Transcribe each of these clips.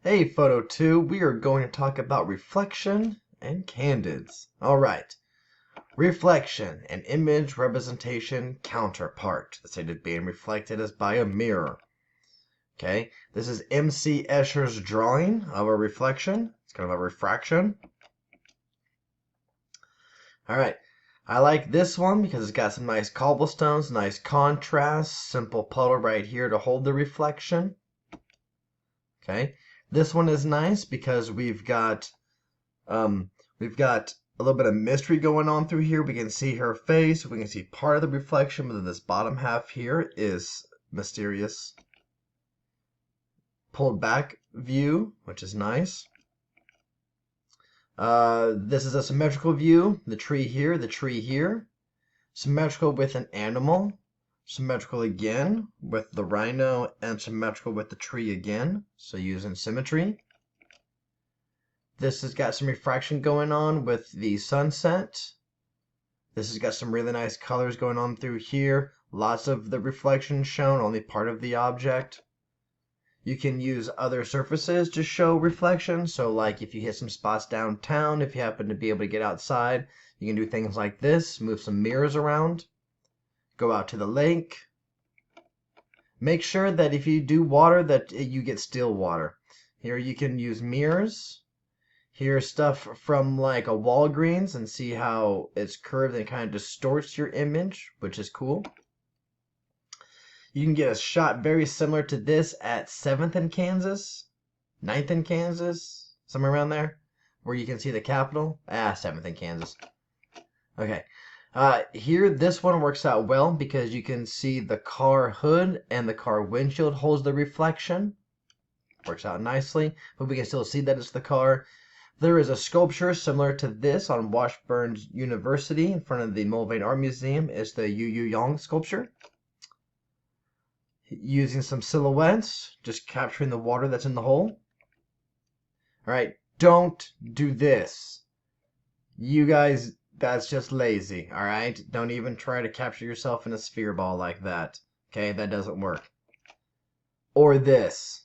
Hey, Photo 2, we are going to talk about reflection and candids. Alright, reflection, an image representation counterpart. The state of being reflected as by a mirror. Okay, this is M.C. Escher's drawing of a reflection. It's kind of a refraction. Alright, I like this one because it's got some nice cobblestones, nice contrast, simple puddle right here to hold the reflection. Okay, this one is nice because we've got a little bit of mystery going on through here. We can see her face, we can see part of the reflection, but then this bottom half here is mysterious. Pulled back view, which is nice. This is a symmetrical view. The tree here, the tree here. Symmetrical with an animal. Symmetrical again with the rhino, and symmetrical with the tree again. So using symmetry. This has got some refraction going on with the sunset. This has got some really nice colors going on through here. Lots of the reflection shown, only part of the object. You can use other surfaces to show reflection. So like if you hit some spots downtown, if you happen to be able to get outside, you can do things like this. Move some mirrors around. Go out to the lake. Make sure that if you do water that you get still water. Here you can use mirrors. Here's stuff from like a Walgreens and see how it's curved and kind of distorts your image, which is cool. You can get a shot very similar to this at 7th and Kansas, 9th and Kansas, somewhere around there, where you can see the Capitol. 7th and Kansas. Okay. Here, this one works out well because you can see the car hood and the car windshield holds the reflection. Works out nicely, but we can still see that it's the car. There is a sculpture similar to this on Washburn University in front of the Mulvaney Art Museum. It's the Yu Yang sculpture. Using some silhouettes, just capturing the water that's in the hole. Alright, don't do this. You guys, that's just lazy, alright? Don't even try to capture yourself in a sphere ball like that. Okay, that doesn't work. Or this.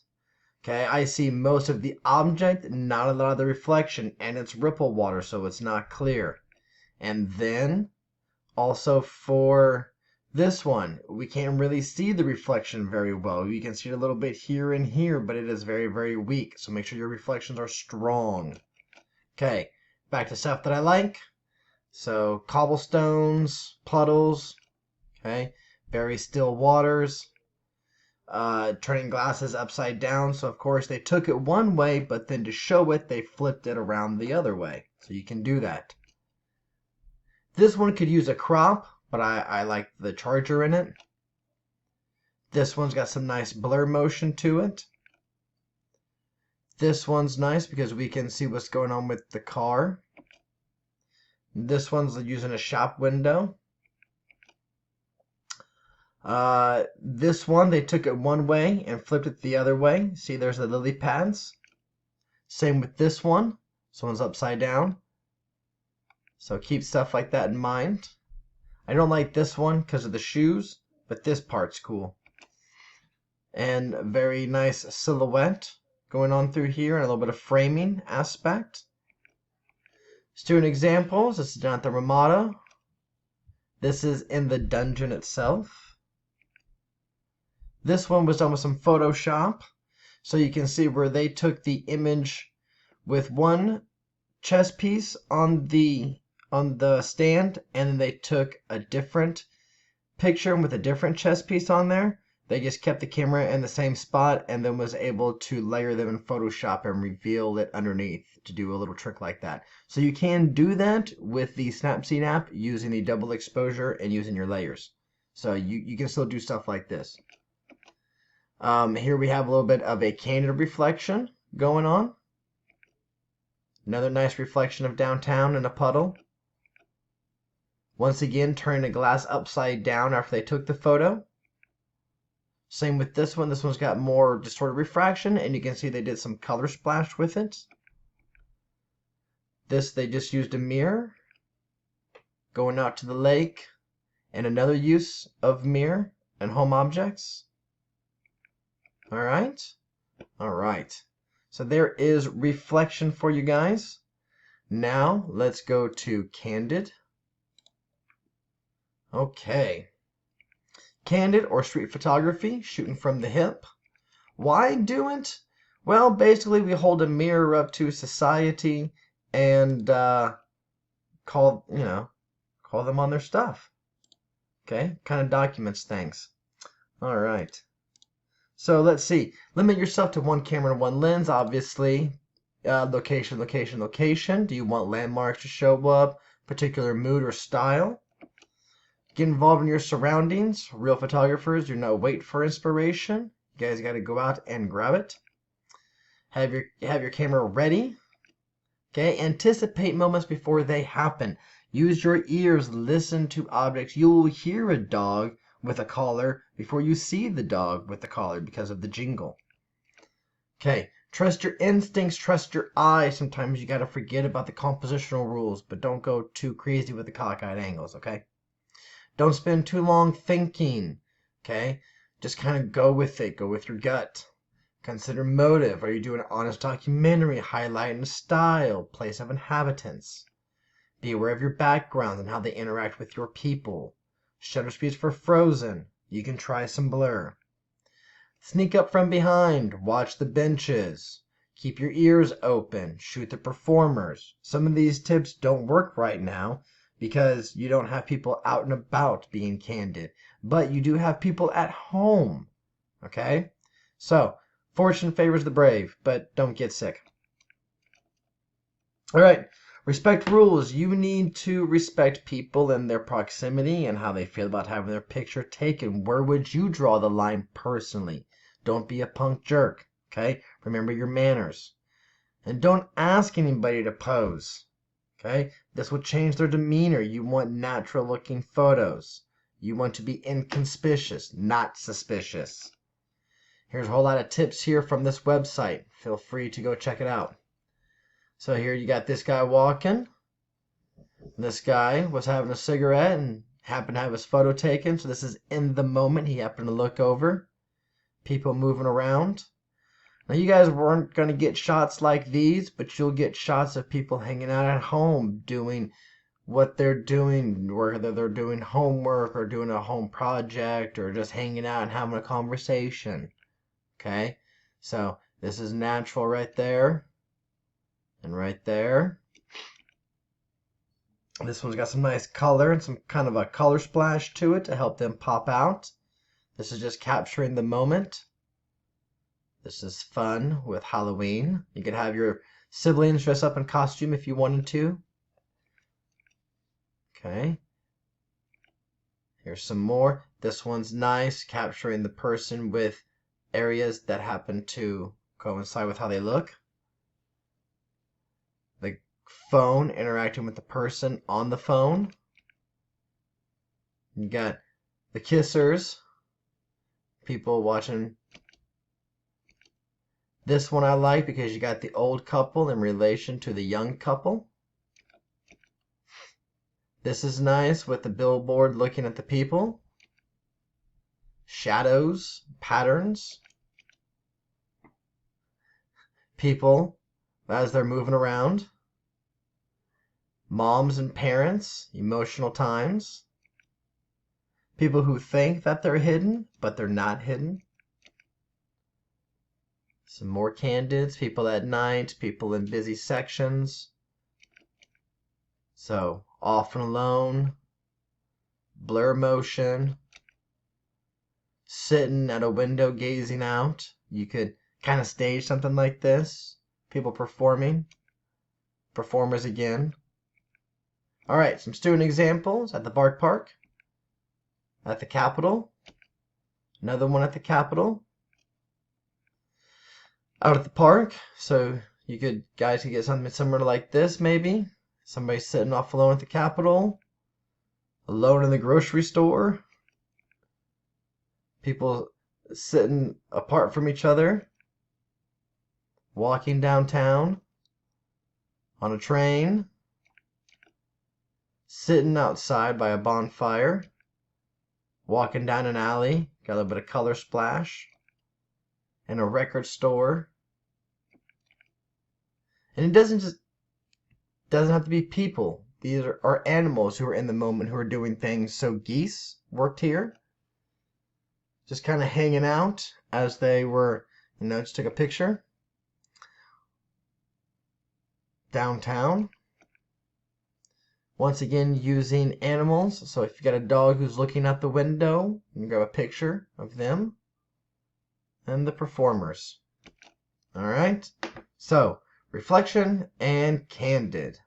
Okay, I see most of the object, not a lot of the reflection, and it's ripple water, so it's not clear. And then, also for this one, we can't really see the reflection very well. You can see it a little bit here and here, but it is very, very weak, so make sure your reflections are strong. Okay, back to stuff that I like. So, cobblestones, puddles, okay, very still waters. Turning glasses upside down, so of course they took it one way, but then to show it they flipped it around the other way, so you can do that. This one could use a crop, but I like the charger in it. This one's got some nice blur motion to it. This one's nice because we can see what's going on with the car. This one's using a shop window. This one, they took it one way and flipped it the other way. See, there's the lily pads. Same with this one. This one's upside down. So keep stuff like that in mind. I don't like this one because of the shoes, but this part's cool. And very nice silhouette going on through here and a little bit of framing aspect. Student examples. This is down at the Ramada. This is in the dungeon itself. This one was done with some Photoshop, so you can see where they took the image with one chess piece on the stand, and then they took a different picture with a different chess piece on there. They just kept the camera in the same spot and then was able to layer them in Photoshop and reveal it underneath to do a little trick like that. So you can do that with the Snapseed app using the double exposure and using your layers. So you can still do stuff like this. Here we have a little bit of a candid reflection going on. Another nice reflection of downtown in a puddle. Once again, turning the glass upside down after they took the photo. Same with this one. This one's got more distorted refraction, and you can see they did some color splash with it. This, they just used a mirror. Going out to the lake. And another use of mirror and home objects. Alright. So there is reflection for you guys. Now let's go to Candid. Okay. Candid or street photography, shooting from the hip. Why do it? Well, basically we hold a mirror up to society and call them on their stuff. Okay, kind of documents things. All right. So let's see. Limit yourself to one camera and one lens, obviously. Location, location, location. Do you want landmarks to show up? Particular mood or style? Get involved in your surroundings. Real photographers do not wait for inspiration. You guys got to go out and grab it. Have your camera ready. Okay, anticipate moments before they happen. Use your ears, listen to objects. You will hear a dog with a collar before you see the dog with the collar because of the jingle. Okay, trust your instincts, trust your eyes. Sometimes you got to forget about the compositional rules, but don't go too crazy with the cockeyed angles, okay? Don't spend too long thinking, okay? Just kind of go with it, go with your gut. Consider motive. Are you doing an honest documentary? Highlighting style, place of inhabitants. Be aware of your backgrounds and how they interact with your people. Shutter speeds for frozen. You can try some blur. Sneak up from behind. Watch the benches. Keep your ears open. Shoot the performers. Some of these tips don't work right now because you don't have people out and about being candid. But you do have people at home. Okay? So, fortune favors the brave, but don't get sick. All right. Respect rules. You need to respect people and their proximity and how they feel about having their picture taken. Where would you draw the line personally? Don't be a punk jerk. Okay? Remember your manners. And don't ask anybody to pose. Okay? This will change their demeanor. You want natural looking photos. You want to be inconspicuous, not suspicious. Here's a whole lot of tips here from this website. Feel free to go check it out. So here you got this guy walking. This guy was having a cigarette and happened to have his photo taken. So this is in the moment. He happened to look over. People moving around. Now you guys weren't going to get shots like these, but you'll get shots of people hanging out at home doing what they're doing, whether they're doing homework or doing a home project or just hanging out and having a conversation. Okay? So this is natural right there. And right there. This one's got some nice color and some kind of a color splash to it to help them pop out. This is just capturing the moment. This is fun with Halloween. You could have your siblings dress up in costume if you wanted to. Okay. Here's some more. This one's nice, capturing the person with areas that happen to coincide with how they look. The phone interacting with the person on the phone. You got the kissers. People watching. This one I like because you got the old couple in relation to the young couple. This is nice with the billboard looking at the people. Shadows, patterns. People as they're moving around. Moms and parents, emotional times. People who think that they're hidden, but they're not hidden. Some more candids, people at night, people in busy sections. So, off and alone, blur motion, sitting at a window gazing out. You could kind of stage something like this. People performing, performers again. All right, some student examples at the Bark Park, at the Capitol, another one at the Capitol, out at the park. So guys could get something similar like this maybe. Somebody sitting off alone at the Capitol, alone in the grocery store, people sitting apart from each other, walking downtown, on a train, sitting outside by a bonfire, walking down an alley, got a little bit of color splash, in a record store, And it doesn't have to be people. These are animals who are in the moment who are doing things. So geese worked here, just kind of hanging out as they were, just took a picture. Downtown. Once again, using animals. So if you got a dog who's looking out the window, you can grab a picture of them and the performers. All right. So reflection and candid.